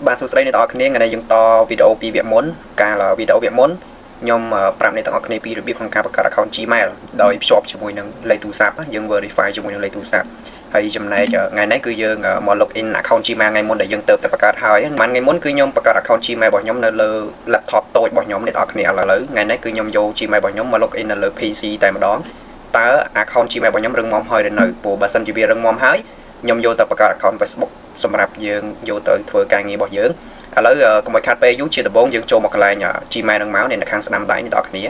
bạn số đây này tao này ngày này dùng to video pi việc muốn cả là video việc muốn nhom pram này tao này pi được biết bằng cả account Gmail đòi shop cho mùi nâng lấy tu sáp dương verify cho mùi nâng lấy tu sáp hay chấm này ngày nay cứ dương mà login account Gmail ngày muốn để dương tậpประกาศហើយมันngày muốn cứ nhomประกาศ account Gmail របស់ខ្ញុំនៅលើ laptop តូចរបស់ខ្ញុំនេះតើគ្នាឥឡូវថ្ងៃនេះគឺខ្ញុំយក Gmail របស់ខ្ញុំមក login នៅលើ PC តែម្ដងតើ account Gmail របស់ខ្ញុំរឹងមាំហើយឬនៅព្រោះបើសិនជាវារឹងមាំហើយខ្ញុំយកទៅបង្កើត account Facebook សម្រាប់យើងយកទៅធ្វើការងាររបស់យើងឥឡូវកុំឲ្យខាត់ពេលយូរជាដំបូងយើងចូលមកកន្លែង Gmail នឹងមកនៅខាងស្ដាំដៃនេះតើគ្នា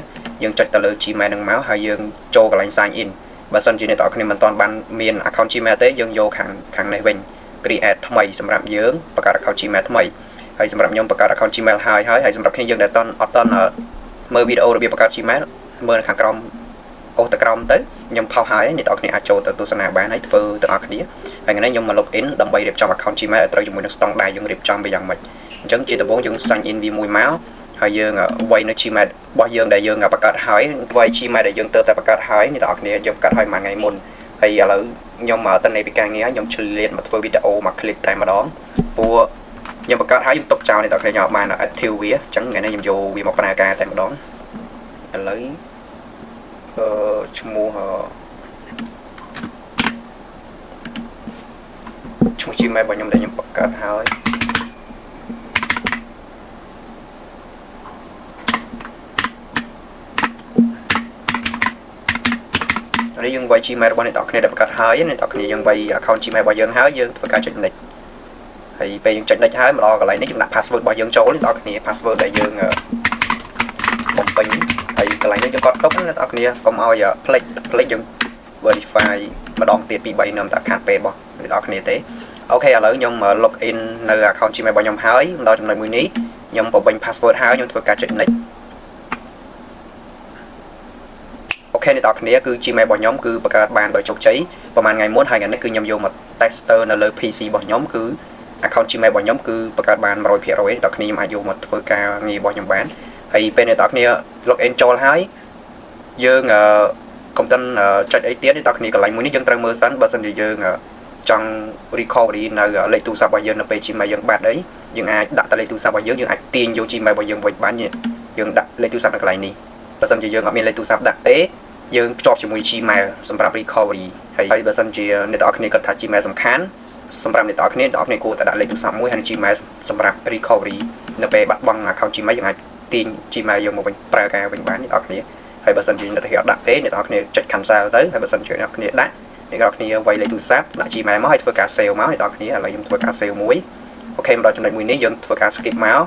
យើងចុចទៅលើ Gmail នឹងមកហើយយើងចូលកន្លែង sign in បើសិនជាអ្នកនរគ្នាមិនទាន់បានមាន account Gmail ទេយើងយកខាងនេះវិញ create ថ្មីសម្រាប់យើងបង្កើត account Gmail ថ្មីហើយសម្រាប់ខ្ញុំបង្កើត account Gmail ហើយសម្រាប់គ្នាយើងដែលអត់ទាន់មើលវីដេអូរបៀបបង្កើត Gmail មើលខាងក្រោមអូសទៅក្រោមទៅខ្ញុំផុសហើយអ្នកនរគ្នាអាចចូលទៅទស្សនាបានហើយធ្វើទាំងអស់គ្នាហើយថ្ងៃនេះខ្ញុំមក login ដើម្បីរៀបចំ account Gmail ឲ្យត្រូវជាមួយនឹងស្តង់ដារយើងរៀបចំវាយ៉ាងម៉េចអញ្ចឹងជាដំបូងយើង sign in វាមួយមកហើយយើងវាយនៅ Gmail របស់យើងដែលយើងបង្កើតហើយវាយ Gmail ដែលយើងទៅតែបង្កើតហើយអ្នកនរគ្នាយើងបង្កើតហើយមួយថ្ងៃមុនហើយឥឡូវខ្ញុំទៅនៃពីការងារខ្ញុំឆ្លៀតមកធ្វើវីដេអូមក clip តែម្ដងព្រោះខ្ញុំបង្កើតហើយខ្ញុំទុកចោលអ្នកនរគ្នាខ្ញុំបាន active វាអញ្ចឹងថ្ងៃនេះខ្ញុំយកវាមកប្រើការតែម្ដងឥឡូវឈ្មោះ Gmail របស់ខ្ញុំដែលខ្ញុំបង្កើតហើយហើយយើងវាយ Gmail របស់អ្នកនរគ្នាដែលបង្កើតហើយអ្នកនរគ្នាយើងវាយ account Gmail របស់យើងហើយយើងធ្វើការចុច next ហើយពេលយើងចុច next ហើយមកដល់កន្លែងនេះយើងដាក់ password របស់យើងចូលអ្នកនរគ្នា password ដែលយើងបំពេញហើយកន្លែងនេះយើងកត់ទុកអ្នកនរគ្នាកុំឲ្យភ្លេចយើង verify ម្ដងទៀតពី3នាំតែខាត់ពេលរបស់អ្នកនរគ្នាទេអូខេឥឡូវខ្ញុំ log in នៅ account Gmail របស់ខ្ញុំហើយដល់ចំណុចមួយនេះខ្ញុំបំពេញ password ហើយខ្ញុំធ្វើការចុច next អូខេអ្នកនរគ្នាគឺ Gmail របស់ខ្ញុំគឺបង្កើតបានដោយជោគជ័យប្រហែលថ្ងៃមុនហើយថ្ងៃនេះគឺខ្ញុំយកមក tester នៅលើ PC របស់ខ្ញុំគឺ account Gmail របស់ខ្ញុំគឺបង្កើតបាន 100% អ្នកនរគ្នាខ្ញុំអាចយកមកធ្វើការងាររបស់ខ្ញុំបានហើយពេលអ្នកនរគ្នា log in ចូលហើយយើងកុំតិនចុចអីទៀតអ្នកនរគ្នាកន្លែងមួយនេះយើងត្រូវមើលសិនបើសិនជាយើងចង់ recovery នៅលេខទូរស័ព្ទរបស់យើងនៅពេល Gmail យើងបាត់អីយើងអាចដាក់តែលេខទូរស័ព្ទរបស់យើងអាចទាញយក Gmail របស់យើងវិញបានយើងដាក់លេខទូរស័ព្ទនៅកន្លែងនេះបើសិនជាយើងអត់មានលេខទូរស័ព្ទដាក់ទេយើងភ្ជាប់ជាមួយ Gmail សម្រាប់ recovery ហើយបើសិនជាអ្នកនរគ្នាគិតថា Gmail សំខាន់សម្រាប់អ្នកនរគ្នាគួរតែដាក់លេខទូរស័ព្ទមួយហើយ Gmail សម្រាប់ recovery នៅពេលបាត់បង់ account Gmail យើងអាចទាញ Gmail យើងមកវិញប្រើការវិញបានអ្នកនរគ្នាហើយបើសិនជាអ្នកនរគ្នាអត់ដាក់ទេអ្នកនរគ្នាចុច cancel ទៅហើយបើសិនជាអ្នកនរគ្នាដាក់អ្នកនរគ្នាវាយលេខទូរស័ព្ទដាក់ Gmail មកហើយធ្វើការ save មកអ្នកនរគ្នាឥឡូវខ្ញុំធ្វើការ save មួយអូខេមកដល់ចំណុចមួយនេះយើងធ្វើការ skip មក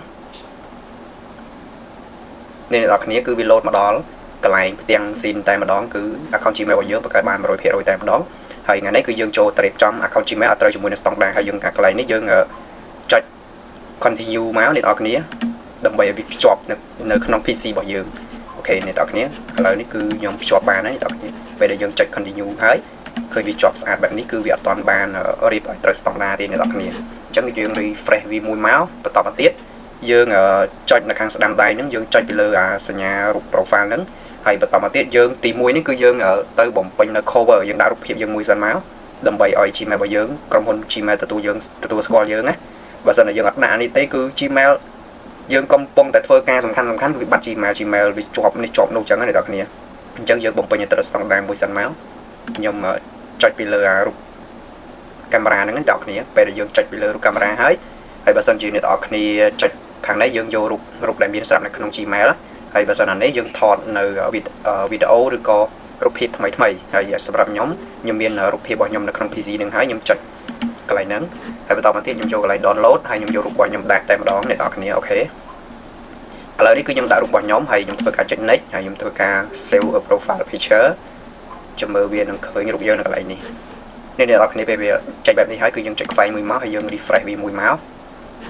អ្នកនរគ្នាគឺវា load មកដល់កន្លែងផ្ទាំង scene តែម្ដងគឺ account Gmail របស់យើងបង្កើតបាន 100% តែម្ដងហើយថ្ងៃនេះគឺយើងចូលទៅរៀបចំ account Gmail ឲ្យត្រូវជាមួយនឹងស្តង់ដារហើយយើងកន្លែងនេះយើងចុច continue មកអ្នកនរគ្នាដើម្បីឲ្យវាភ្ជាប់នៅក្នុង PC របស់យើងអូខេអ្នកនរគ្នាឥឡូវនេះគឺខ្ញុំភ្ជាប់បានហើយអ្នកនរគ្នាពេលដែលយើងចុច continue ហើយឃើញវាជាប់ស្អាតបែបនេះគឺវាអត់ទាន់បានរៀបឲ្យត្រូវស្តង់ដារទេអ្នកនរគ្នាអញ្ចឹងយើង refresh វាមួយមកបន្តមកទៀតយើងចុចនៅខាងស្ដាំដៃហ្នឹងយើងចុចពីលើសញ្ញារូប profile ហ្នឹងហើយបន្តមកទៀតយើងទី1នេះគឺយើងទៅបំពេញនៅ cover យើងដាក់រូបភាពយើងមួយសិនមកដើម្បីឲ្យ Gmail របស់យើងក្រុមហ៊ុន Gmail ទទួលស្គាល់យើងណាបើសិនតែយើងអត់ដាក់នេះទេគឺ Gmail យើងកំពុងតែធ្វើការសំខាន់វាបាត់ Gmail វាជាប់នេះជាប់នោះអញ្ចឹងណាអ្នកនរគ្នាអញ្ចឹងយើងបំពេញទៅស្តង់ដារមួយសិនមកខ្ញុំចុចពីលើរូបកាមេរ៉ាហ្នឹងអ្នកនរគ្នាពេលដែលយើងចុចពីលើរូបកាមេរ៉ាហើយបើសិនជាអ្នកនរគ្នាចុចខាងនេះយើងយករូបដែលមានស្រាប់នៅក្នុង Gmail ហើយបើសិនណានេះយើងថតនៅវីដេអូឬក៏រូបភាពថ្មីហើយសម្រាប់ខ្ញុំមានរូបភាពរបស់ខ្ញុំនៅក្នុង PC ហ្នឹងហើយខ្ញុំចុចកន្លែងហ្នឹងហើយបន្តមកទៀតខ្ញុំចូលកន្លែង download ហើយខ្ញុំយករូបរបស់ខ្ញុំដាក់តែម្ដងអ្នកនរគ្នាអូខេឥឡូវនេះគឺខ្ញុំដាក់រូបរបស់ខ្ញុំហើយខ្ញុំធ្វើការចុច next ហើយខ្ញុំធ្វើការ save a profile picture ចាំមើលវានឹងឃើញរូបយើងនៅកន្លែងនេះអ្នកនរគ្នាពេលវាចុចបែបនេះហើយគឺយើងចុចខ្វែងមួយមកហើយយើង refresh វាមួយមក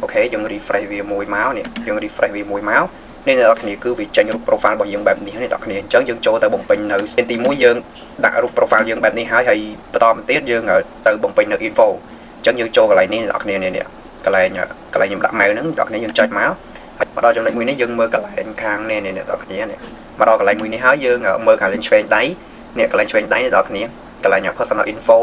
អូខេយើង refresh វាមួយមកនេះយើង refresh វាមួយមកអ្នកនរគ្នាគឺវាចេញរូប profile របស់យើងបែបនេះអ្នកនរគ្នាអញ្ចឹងយើងចូលទៅបំពេញនៅ scene ទី1យើងដាក់រូប profile យើងបែបនេះហើយបន្តមកទៀតយើងទៅបំពេញនៅ info អញ្ចឹងយើងចូលកន្លែងនេះអ្នកនរគ្នានេះកន្លែងខ្ញុំដាក់ម៉ៅហ្នឹងអ្នកនរគ្នាយើងចុចមកហើយមកដល់ចំណុចមួយនេះយើងមើលកន្លែងខាងនេះអ្នកនរគ្នានេះមកដល់កន្លែងមួយនេះហើយយើងមើលកន្លែងឆ្វេងដៃនេះកន្លែងឆ្វេងដៃអ្នកនរគ្នាកន្លែង personal info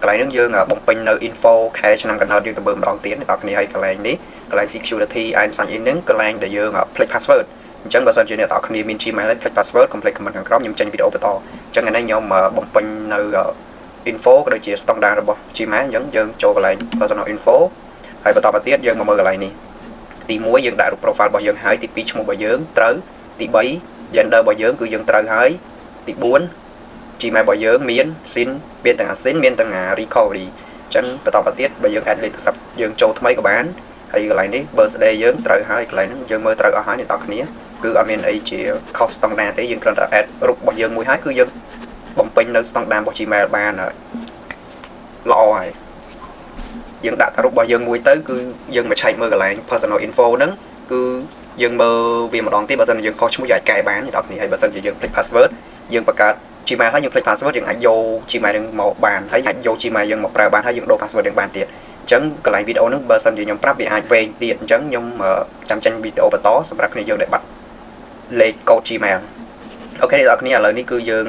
កន្លែងហ្នឹងយើងបំពេញនៅ info ខែឆ្នាំកណ្ដោតយើងទៅមើលម្ដងទៀតអ្នកនរគ្នាហើយកន្លែងនេះ កន្លែង security and sign in ហ្នឹងកន្លែងដែលយើង play password អញ្ចឹងបើសិនជាអ្នកនរគ្នាមាន Gmail ហើយ play password complete comment ខាងក្រោមខ្ញុំចេញវីដេអូបន្តអញ្ចឹងថ្ងៃនេះខ្ញុំបំពេញនៅ info ក៏ដូចជា standard របស់ Gmail អញ្ចឹងយើងចូលកន្លែង personal info ហើយបន្តមកទៀតយើងមកមើលកន្លែងនេះទី1យើងដាក់រូប profile របស់យើងហើយទី2ឈ្មោះរបស់យើងត្រូវទី3 gender របស់យើងគឺយើងត្រូវហើយទី4 Gmail របស់យើងមាន SIN មានទាំង SIN មានទាំង recovery អញ្ចឹងបន្តមកទៀតបើយើង add លេខទូរស័ព្ទយើងចូលថ្មីក៏បានហើយកន្លែងនេះ birthday យើងត្រូវហើយកន្លែងហ្នឹងយើងមើលត្រូវអស់ហើយអ្នកនរគ្នាគឺអត់មានអីជា cost standard ទេយើងគ្រាន់តែ add រូបរបស់យើងមួយហើយគឺយើងបំពេញនៅ standard របស់ Gmail បានល្អហើយយើងដាក់តារូបរបស់យើងមួយទៅគឺយើងមកឆែកមើលកន្លែង personal info ហ្នឹងគឺយើងមើលវាម្ដងទៀតបើសិនជាយើងខុសឈ្មោះយើងអាចកែបានអ្នកនរគ្នាហើយបើសិនជាយើង click password យើងបង្កើត Gmail ហើយយើង click password យើងអាចយក Gmail ហ្នឹងមកបានហើយអាចយក Gmail យើងមកប្រើបានហើយយើងដូរ password យើងបានទៀតអញ្ចឹងកន្លែងវីដេអូហ្នឹងបើសិនជាខ្ញុំប្រាប់វាអាចវែងទៀតអញ្ចឹងខ្ញុំចាំចេញវីដេអូបន្តសម្រាប់គ្នាយើងដែលបាត់លេខកូដ Gmail អូខេអ្នកនរគ្នាឥឡូវនេះគឺយើង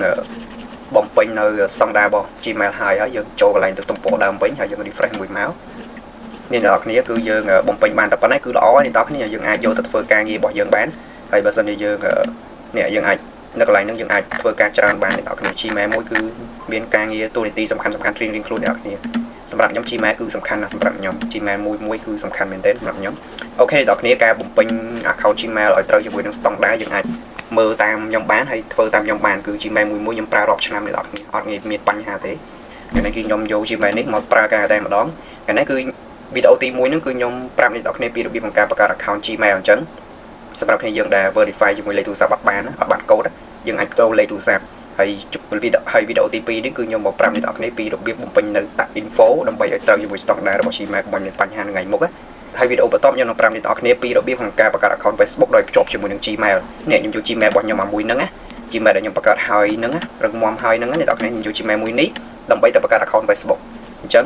បំពេញនៅ standard របស់ Gmail ហើយយើងចូលកន្លែងទៅទំព័រដើមវិញហើយយើង refresh មួយមកអ្នកនរគ្នាគឺយើងបំពេញបានតែប៉ុណ្ណេះគឺល្អហើយអ្នកនរគ្នាយើងអាចយកទៅធ្វើការងាររបស់យើងបានហើយបើសិនជាយើងយើងអាចនៅកន្លែងហ្នឹងយើងអាចធ្វើការច្រើនបានអ្នកនរគ្នា Gmail មួយគឺមានការងារទូនីតិសំខាន់រៀងៗខ្លួនអ្នកនរគ្នាសម្រាប់ខ្ញុំ Gmail គឺសំខាន់ណាស់សម្រាប់ខ្ញុំ Gmail មួយគឺសំខាន់មែនទែនសម្រាប់ខ្ញុំអូខេអ្នកនរគ្នាការបំពេញ account Gmail ឲ្យត្រូវជាមួយនឹង standard យើងអាចមើលតាមខ្ញុំបានហើយធ្វើតាមខ្ញុំបានគឺ Gmail មួយខ្ញុំប្រើរាប់ឆ្នាំអ្នកនរគ្នាអត់ងាយមានបញ្ហាទេថ្ងៃនេះគឺខ្ញុំយក Gmail នេះមកប្រើការតែម្ដងថ្ងៃនេះគឺវីដេអូទី1ហ្នឹងគឺខ្ញុំប្រាប់អ្នកនរគ្នាពីរបៀបក្នុងការបង្កើត account Gmail អញ្ចឹងសម្រាប់គ្នាយើងដែល verify ជាមួយលេខទូរស័ព្ទអត់បានកូដយើងអាចដូរលេខទូរស័ព្ទហើយវីដេអូទី2នេះគឺខ្ញុំមកប្រាប់អ្នកនរគ្នាពីរបៀបបំពេញនៅតា info ដើម្បីឲ្យត្រូវជាមួយ standard របស់ Gmail កុំមានបញ្ហាថ្ងៃមុខហើយវីដេអូបន្តខ្ញុំនឹងប្រាប់អ្នកនរគ្នាពីរបៀបក្នុងការបង្កើត account Facebook ដោយភ្ជាប់ជាមួយនឹង Gmail នេះខ្ញុំយក Gmail របស់ខ្ញុំមួយហ្នឹងណា Gmail ដែលខ្ញុំបង្កើតហើយហ្នឹងរឹងមាំហើយហ្នឹងអ្នកនរគ្នាខ្ញុំយក Gmail មួយនេះដើម្បីទៅបង្កើត account Facebook អញ្ចឹង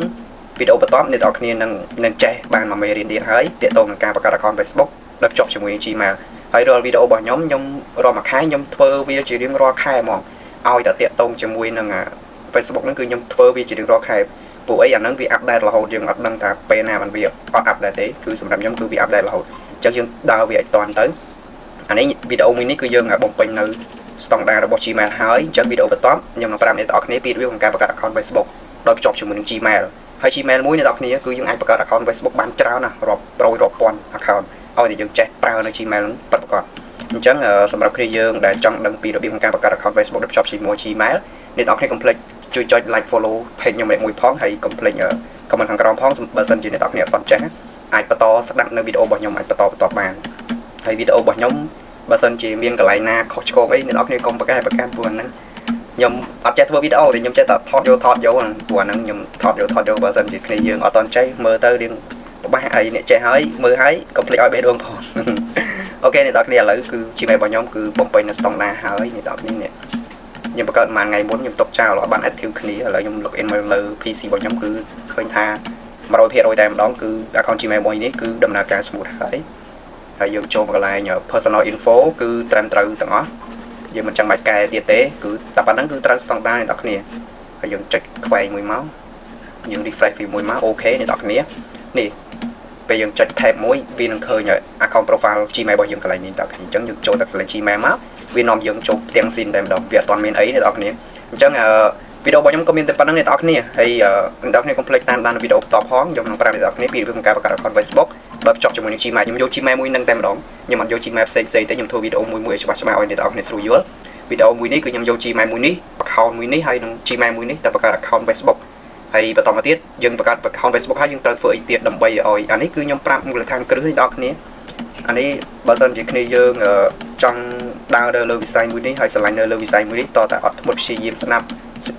វីដេអូបន្តអ្នកនរគ្នានឹងចេះបានមួយមេរៀនទៀតហើយទាក់ទងនឹងការបង្កើត account Facebook ដោយភ្ជាប់ជាមួយនឹង Gmail ហើយរាល់វីដេអូរបស់ខ្ញុំរាល់មួយខែខ្ញុំធ្វើវាជារៀងរាល់ខែហ្មងឲ្យតែតាក់ទងជាមួយនឹង Facebook ហ្នឹងគឺខ្ញុំធ្វើវាជារៀងរាល់ខែពួកអីអាហ្នឹងវាអាប់ដេតរហូតយើងអត់ដឹងថាពេលណាបានវាអត់អាប់ដេតទេគឺសម្រាប់ខ្ញុំគឺវាអាប់ដេតរហូតអញ្ចឹងយើងដើរវាឲ្យតាន់ទៅអានេះវីដេអូមួយនេះគឺយើងបំពេញនៅ standard របស់ Gmail ហើយអញ្ចឹងវីដេអូបន្តខ្ញុំនឹងប្រាប់អ្នកទាំងអស់គ្នាពីរបៀបក្នុងការបង្កើត account Facebook ដោយភ្ជាប់ជាមួយនឹង Gmail ហើយ Gmail មួយអ្នកទាំងអស់គ្នាគឺយើងអាចបង្កើត account Facebook បានច្រើនណាស់រាប់ពាន់ account ឲ្យតែយើងចេះប្រើនៅ Gmail ហ្នឹងពិតប្រាកដអញ្ចឹងសម្រាប់គ្នាយើងដែលចង់ដឹងពីរបៀបក្នុងការបង្កើត account Facebook ដោយភ្ជាប់ជាមួយ Gmail អ្នកទាំងអស់គ្នាកុំភ្លេចជួយចុច like follow page ខ្ញុំមួយផងហើយកុំភ្លេច comment ខាងក្រោមផងបើសិនជាអ្នកទាំងអស់គ្នាអត់ចេះអាចបន្តស្ដាប់នៅវីដេអូរបស់ខ្ញុំអាចបន្តបានហើយវីដេអូរបស់ខ្ញុំបើសិនជាមានកន្លែងណាខុសឆ្គងអីអ្នកទាំងអស់គ្នាកុំប្រកែកប្រកាន់ព្រោះហ្នឹងខ្ញុំអត់ចេះធ្វើវីដេអូទេខ្ញុំចេះតែថតយកព្រោះហ្នឹងខ្ញុំថតយកបើសិនជាគ្នាយើងអត់តន់ចេះមើលទៅរៀងបបាស់អីអ្នកចេះហើយមើលហើយកុំភ្លេចឲ្យបេះដូងផងអូខេអ្នកទាំងអស់គ្នាឥឡូវគឺ Gmail របស់ខ្ញុំគឺបំពេញនៅ standard ហើយអ្នកទាំងអស់គ្នាខ្ញុំបង្កើតមួយថ្ងៃមុនខ្ញុំຕົកចោលអត់បាន active គ្នាឥឡូវខ្ញុំ login មកលើ PC របស់ខ្ញុំគឺឃើញថា 100% តែម្ដងគឺ account Gmail មួយនេះគឺដំណើរការ smooth ហើយយើងចូលមកកន្លែង personal info គឺត្រឹមត្រូវទាំងអស់យើងមិនចាំបាច់កែទៀតទេគឺតែប៉ុណ្្នឹងគឺត្រូវ standard អ្នកទាំងគ្នាហើយយើងចុចខ្វែងមួយមកយើង refresh វាមួយមកអូខេអ្នកទាំងគ្នានេះពេលយើងចុច tab មួយវានឹងឃើញ account profile Gmail របស់យើងកន្លែងនេះអ្នកទាំងគ្នាអញ្ចឹងយើងចូលទៅកន្លែង Gmail មកវានាំយើងចូលផ្ទាំង SIN តែម្ដងវាអត់ទាន់មានអីអ្នកទាំងគ្នាអញ្ចឹងវីដេអូរបស់ខ្ញុំក៏មានតែប៉ុណ្្នឹងអ្នកទាំងគ្នាហើយអ្នកទាំងគ្នាកុំភ្លេចតាមដានវីដេអូបន្តផងខ្ញុំនឹងប្រាប់អ្នកទាំងគ្នាពីរបៀបការបង្កើត account Facebook ដោយភ្ជាប់ជាមួយនឹង Gmail ខ្ញុំយក Gmail មួយនឹងតែម្ដងខ្ញុំអត់យក Gmail ផ្សេងទេខ្ញុំធ្វើវីដេអូមួយឲ្យច្បាស់ឲ្យអ្នកទាំងគ្នាស្រួលយល់វីដេអូមួយនេះគឺខ្ញុំយក Gmail មួយនេះ account មួយនេះហើយនឹង Gmail មួយនេះតែបង្កើត account Facebook ហើយបន្តមកទៀតយើងបង្កើត account Facebook ហើយយើងត្រូវធ្វើអីទៀតដើម្បីឲ្យអានេះគឺខ្ញុំប្រាប់មូលដ្ឋានគ្រឹះអ្នកទាំងគ្នាអានេះបើសិនជាគ្នាយើងចង់ដើរលើវិស័យមួយនេះហើយស្រឡាញ់នៅលើវិស័យមួយនេះតតែអត់ធ្មត់ព្យាយាមស្ដាប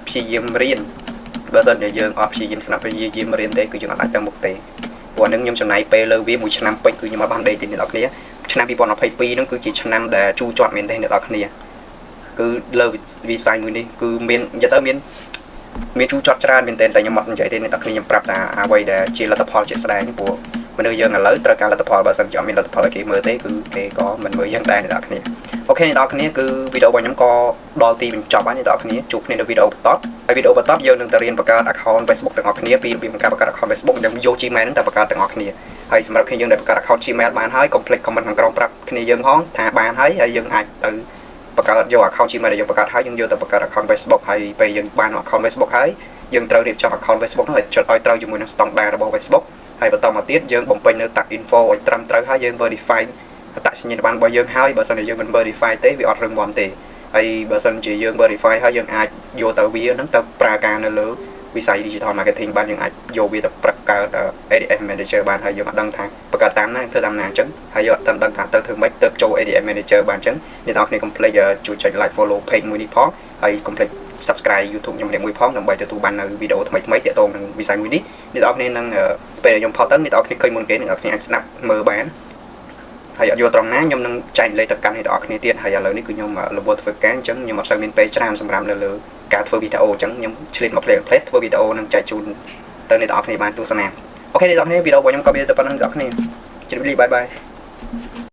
់ព្យាយាមរៀនបើសិនជាយើងអត់ព្យាយាមស្ដាប់ព្យាយាមរៀនទេគឺយើងអត់អាចទៅមុខទេព្រោះហ្នឹងខ្ញុំចំណាយពេលលើវាមួយឆ្នាំពេញគឺខ្ញុំអត់បានដេកទេអ្នកនរគ្នាឆ្នាំ2022ហ្នឹងគឺជាឆ្នាំដែលជូរជាប់មែនទេអ្នកនរគ្នាគឺលើវិស័យមួយនេះគឺមាននិយាយទៅមានជូរជាប់ច្រើនមែនទេតែខ្ញុំអត់និយាយទេអ្នកនរគ្នាខ្ញុំប្រាប់ថាអ្វីដែលជាលទ្ធផលជាក់ស្ដែងព្រោះមនុស្សយើងឥឡូវត្រូវការលទ្ធផលបើសិនជាអត់មានលទ្ធផលឲ្យគេមើលទេគឺគេក៏មិនមើលយើងដែរអ្នកនរគ្នាអូខេអ្នកនរគ្នាគឺវីដេអូរបស់ខ្ញុំក៏ដល់ទីបញ្ចប់ហើយអ្នកនរគ្នាជួបគ្នានៅវីដេអូបន្តហើយវីដេអូបន្តយើងនឹងទៅរៀនបង្កើត account Facebook ទាំងអស់គ្នាពីរបៀបបង្កើត account Facebook យើងយក Gmail ហ្នឹងទៅបង្កើតទាំងអស់គ្នាហ ហើយសម្រាប់គ្នាយើងដែលបង្កើត account Gmail បានហើយកុំភ្លេច comment ខាងក្រោមប្រាប់គ្នាយើងផងថាបានហើយយើងអាចទៅបង្កើតយក account Gmail ដែលយើងបង្កើតហើយយើងយកទៅបង្កើត account Facebook ហើយពេលយើងបាន account Facebook ហើយយើងត្រូវរៀបចំ account Facebook នោះឲ្យត្រូវជាមួយនឹង standard របស់ Facebook ហើយបន្តមកទៀតយើងបំពេញនៅ tag info ឲ្យត្រឹមត្រូវហើយយើង verify អត្តសញ្ញាណប័ណ្ណរបស់យើងហើយបើសិនជាយើងមិន verify ទេវាអត់រឹងមាំទេហើយបើសិនជាយើង verify ហើយយើងអាចយកទៅវានឹងទៅប្រើការនៅលើវិស័យ digital marketing បានយើងអាចយកវាទៅប្រើកើត ADM manager បានហើយយើងអត់ដឹងថាបង្កើតតាមណាធ្វើតាមណាអញ្ចឹងហើយយើងអត់ដឹងថាទៅធ្វើម៉េចទៅចូល ADM manager បានអញ្ចឹងអ្នកនរគ្នាកុំភ្លេចជួយចុច like follow page មួយនេះផងហើយកុំភ្លេច subscribe YouTube ខ្ញុំម្នាក់មួយផងដើម្បីទទួលបាននៅវីដេអូថ្មីៗទាក់ទងនឹងវិស័យមួយនេះអ្នកនរគ្នានឹងពេលខ្ញុំផុសទៅអ្នកនរគ្នាឃើញមុនគេអ្នកនរគ្នាអាចស្ដាប់មើលបានហើយអត់យល់ត្រង់ណាខ្ញុំនឹងចែកលេខទៅកាន់អ្នកនរគ្នាទៀតហើយឥឡូវនេះគឺខ្ញុំរវល់ធ្វើការអញ្ចឹងខ្ញុំអត់សូវមានពេលច្រើនសម្រាប់នៅលើការធ្វើវីដេអូអញ្ចឹងខ្ញុំឆ្លៀតមកផ្លេតធ្វើវីដេអូនឹងចែកជូនទៅអ្នកនរគ្នាបានទស្សនាអូខេអ្នកនរគ្នាវីដេអូរបស់ខ្ញុំក៏មានតែប៉ុណ្្នឹងអ្នកនរគ្នាជម្រាបលាបាយបាយ